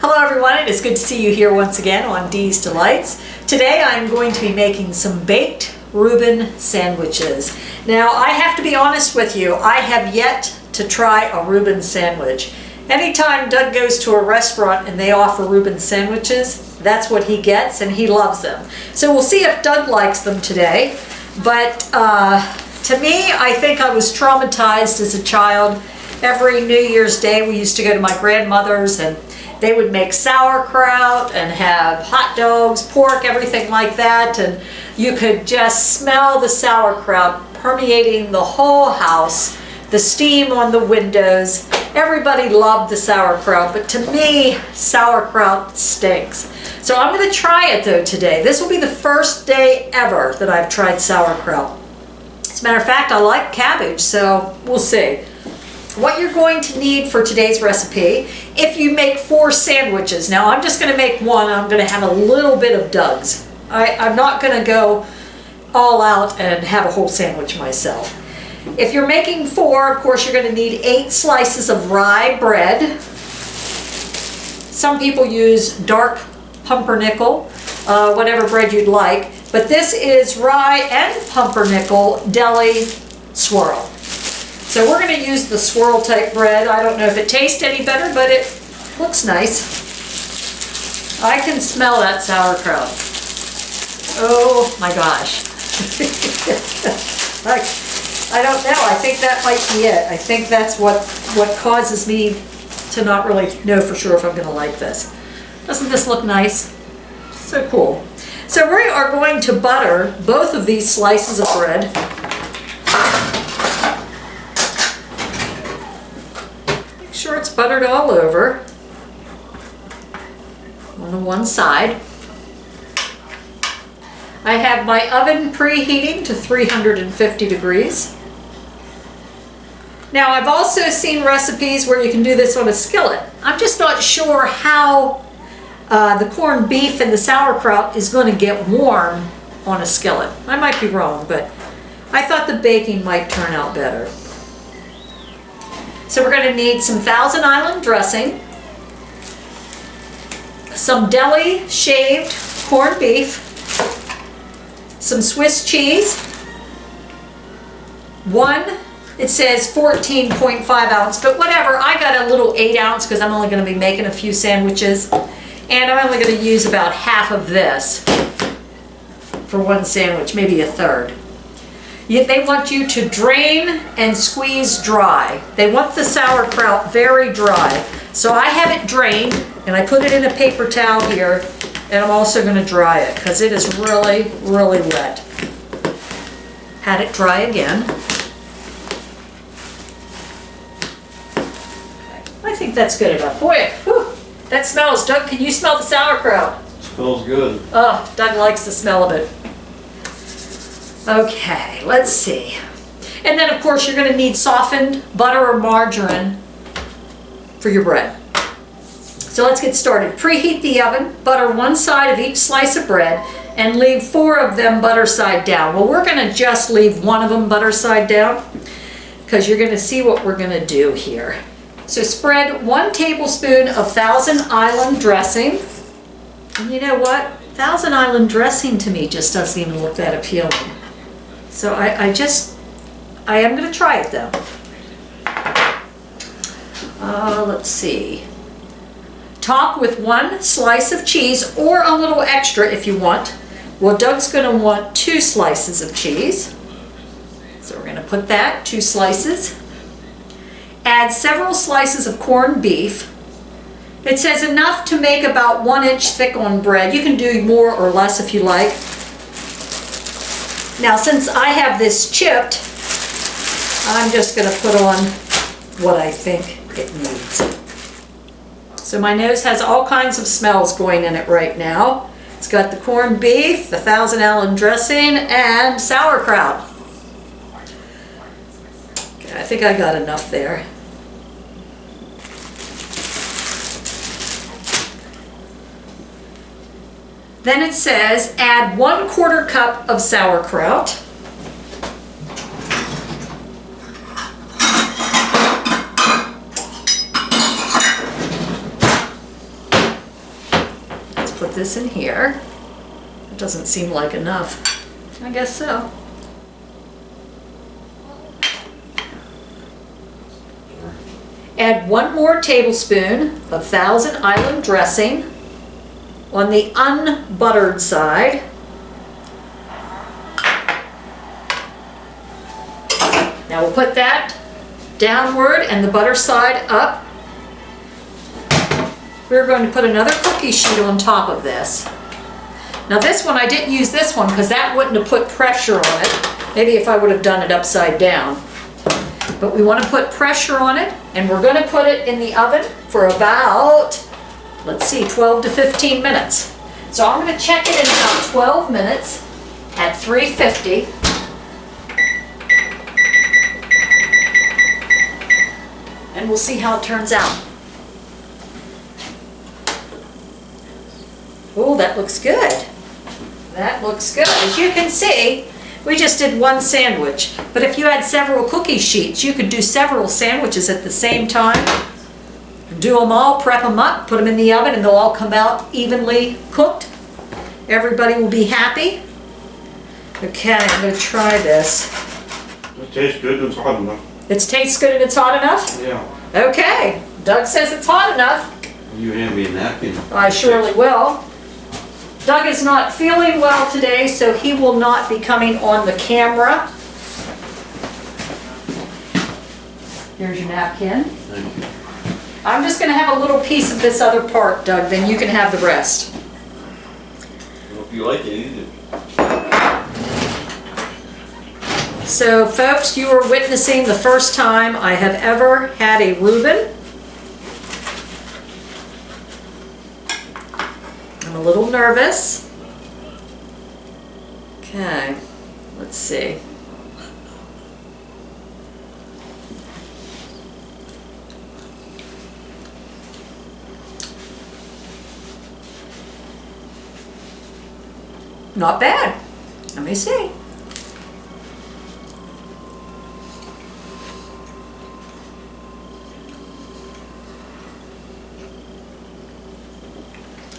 Hello everyone, it is good to see you here once again on Dee's Delights. Today I'm going to be making some baked Reuben sandwiches. Now I have to be honest with you, I have yet to try a Reuben sandwich. Anytime Doug goes to a restaurant and they offer Reuben sandwiches, that's what he gets and he loves them. So we'll see if Doug likes them today. But to me, I think I was traumatized as a child. Every New Year's Day we used to go to my grandmother's and they would make sauerkraut and have hot dogs, pork, everything like that. And you could just smell the sauerkraut permeating the whole house, the steam on the windows. Everybody loved the sauerkraut, but to me, sauerkraut stinks. So I'm gonna try it though today. This will be the first day ever that I've tried sauerkraut. As a matter of fact, I like cabbage, so we'll see. What you're going to need for today's recipe, if you make 4 sandwiches, now I'm just going to make one, I'm going to have a little bit of Doug's. I'm not going to go all out and have a whole sandwich myself. If you're making 4, of course you're going to need 8 slices of rye bread. Some people use dark pumpernickel, whatever bread you'd like, but this is rye and pumpernickel deli swirl. So we're going to use the swirl type bread. I don't know if it tastes any better, but it looks nice. I can smell that sauerkraut. Oh my gosh. I don't know. I think that might be it. I think that's what causes me to not really know for sure if I'm going to like this. Doesn't this look nice? So cool. So we are going to butter both of these slices of bread. Sure it's buttered all over on the one side. I have my oven preheating to 350 degrees. Now I've also seen recipes where you can do this on a skillet. I'm just not sure how the corned beef and the sauerkraut is going to get warm on a skillet. I might be wrong, but I thought the baking might turn out better. So we're going to need some Thousand Island dressing, some deli shaved corned beef, some Swiss cheese, it says 14.5 ounce, but whatever, I got a little 8 ounce because I'm only going to be making a few sandwiches, and I'm only going to use about half of this for one sandwich, maybe a third. They want you to drain and squeeze dry. They want the sauerkraut very dry. So I have it drained and I put it in a paper towel here, and I'm also going to dry it because it is really, really wet. Had it dry again. I think that's good enough. Boy, whew, that smells. Doug, can you smell the sauerkraut? Smells good. Oh, Doug likes the smell of it. Okay, let's see. And then of course you're going to need softened butter or margarine for your bread. So let's get started. Preheat the oven, butter one side of each slice of bread, and leave 4 of them butter side down. Well, we're going to just leave 1 of them butter side down because you're going to see what we're going to do here. So spread 1 tablespoon of Thousand Island dressing. And you know what? Thousand Island dressing to me just doesn't even look that appealing. So I am going to try it though. Let's see. Top with 1 slice of cheese or a little extra if you want. Well, Doug's going to want 2 slices of cheese. So we're going to put that, 2 slices. Add several slices of corned beef. It says enough to make about 1 inch thick on bread. You can do more or less if you like. Now, since I have this chipped, I'm just going to put on what I think it needs. So my nose has all kinds of smells going in it right now. It's got the corned beef, the Thousand Island dressing, and sauerkraut. Okay, I think I got enough there. Then it says add 1/4 cup of sauerkraut. put this in here. It doesn't seem like enough. I guess so. Add 1 more tablespoon of Thousand Island dressing on the unbuttered side. Now we'll put that downward and the butter side up. We're going to put another cookie sheet on top of this. Now this one, I didn't use this one because that wouldn't have put pressure on it. Maybe if I would have done it upside down. But we want to put pressure on it, and we're going to put it in the oven for about, let's see, 12 to 15 minutes. So I'm going to check it in about 12 minutes at 350. And we'll see how it turns out. Oh, that looks good. That looks good. As you can see, we just did one sandwich. But if you had several cookie sheets, you could do several sandwiches at the same time. Do them all, prep them up, put them in the oven, and they'll all come out evenly cooked. Everybody will be happy. Okay, I'm going to try this. It tastes good and it's hot enough. It tastes good and it's hot enough? Yeah. Okay, Doug says it's hot enough. You hand me a napkin. I surely will. Doug is not feeling well today, so he will not be coming on the camera. Here's your napkin. Thank you. I'm just going to have a little piece of this other part, Doug, then you can have the rest. Well, if you like it, eat it. So, folks, you are witnessing the first time I have ever had a Reuben. I'm a little nervous. Okay, let's see. Not bad. Let me see.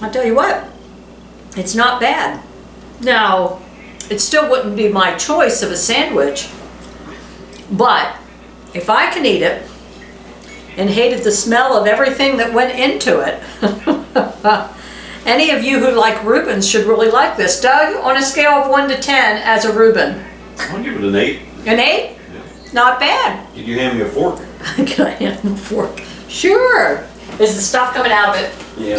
I'll tell you what, it's not bad. Now, it still wouldn't be my choice of a sandwich, but if I can eat it and hated the smell of everything that went into it, any of you who like Reubens should really like this. Doug, on a scale of 1 to 10 as a Reuben? I'll give it an 8. An 8? Yeah. Not bad. Did you hand me a fork? Can I have a fork? Sure. Is the stuff coming out of it? Yeah.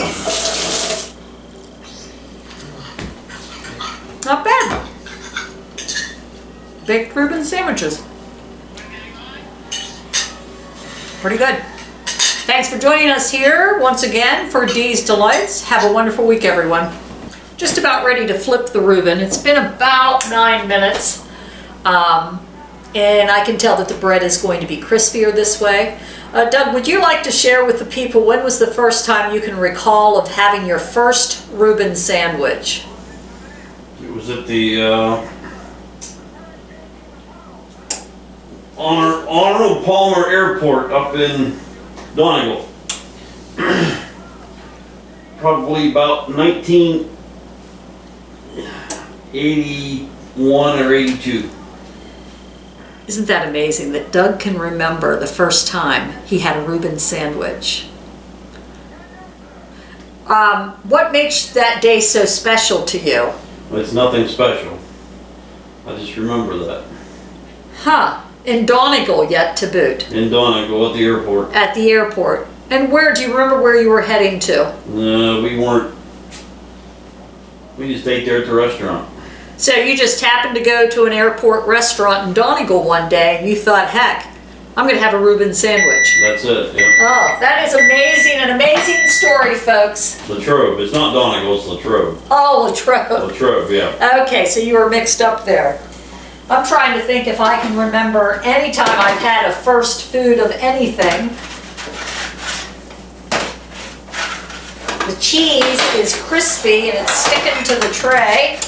Not bad. Baked Reuben sandwiches. Pretty good. Thanks for joining us here once again for Dee's Delights. Have a wonderful week, everyone. Just about ready to flip the Reuben. It's been about 9 minutes. And I can tell that the bread is going to be crispier this way. Doug, would you like to share with the people when was the first time you can recall of having your first Reuben sandwich? It was at the Arnold Palmer Airport up in Donegal. Probably about 1981 or 82. Isn't that amazing that Doug can remember the first time he had a Reuben sandwich? What makes that day so special to you? It's nothing special. I just remember that. Huh, in Donegal yet to boot. In Donegal at the airport. At the airport. And where, do you remember where you were heading to? We weren't. We just ate there at the restaurant. So you just happened to go to an airport restaurant in Donegal one day and you thought, heck, I'm going to have a Reuben sandwich. That's it, yeah. Oh, that is amazing, an amazing story, folks. Latrobe. It's not Donegal, it's Latrobe. Oh, Latrobe. Latrobe, yeah. Okay, so you were mixed up there. I'm trying to think if I can remember any time I've had a first food of anything. The cheese is crispy and it's sticking to the tray.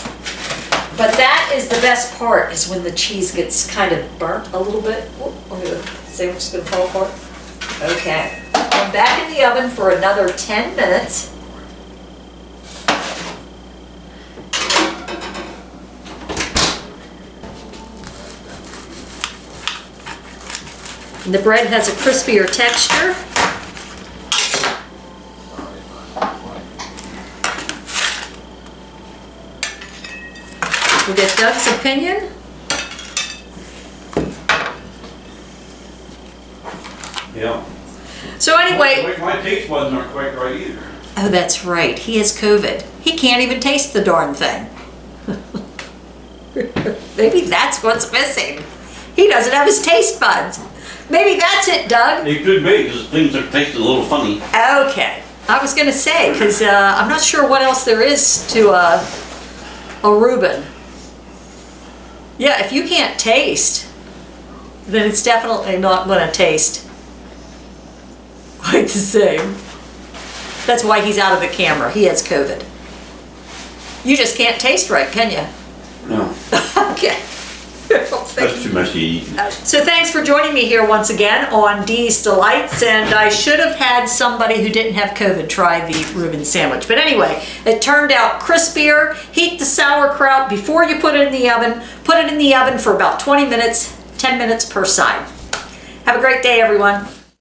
But that is the best part, is when the cheese gets kind of burnt a little bit. Oh, the sandwich is going to fall apart. Okay. I'm back in the oven for another 10 minutes. And the bread has a crispier texture. We'll get Doug's opinion. Yeah. So anyway, Wait, my taste buds aren't quite right either. oh, that's right, he has COVID. He can't even taste the darn thing. Maybe that's what's missing. He doesn't have his taste buds. Maybe that's it, Doug. It could be, because things are tasting a little funny. Okay. I was gonna say, because I'm not sure what else there is to a Reuben. Yeah, if you can't taste, then it's definitely not gonna taste quite the same. That's why he's out of the camera. He has COVID. You just can't taste right, can you? No, Okay. that's too messy eating. So thanks for joining me here once again on Dee's Delights, and I should have had somebody who didn't have COVID try the Reuben sandwich. But anyway, it turned out crispier. Heat the sauerkraut before you put it in the oven. Put it in the oven for about 20 minutes, 10 minutes per side. Have a great day, everyone.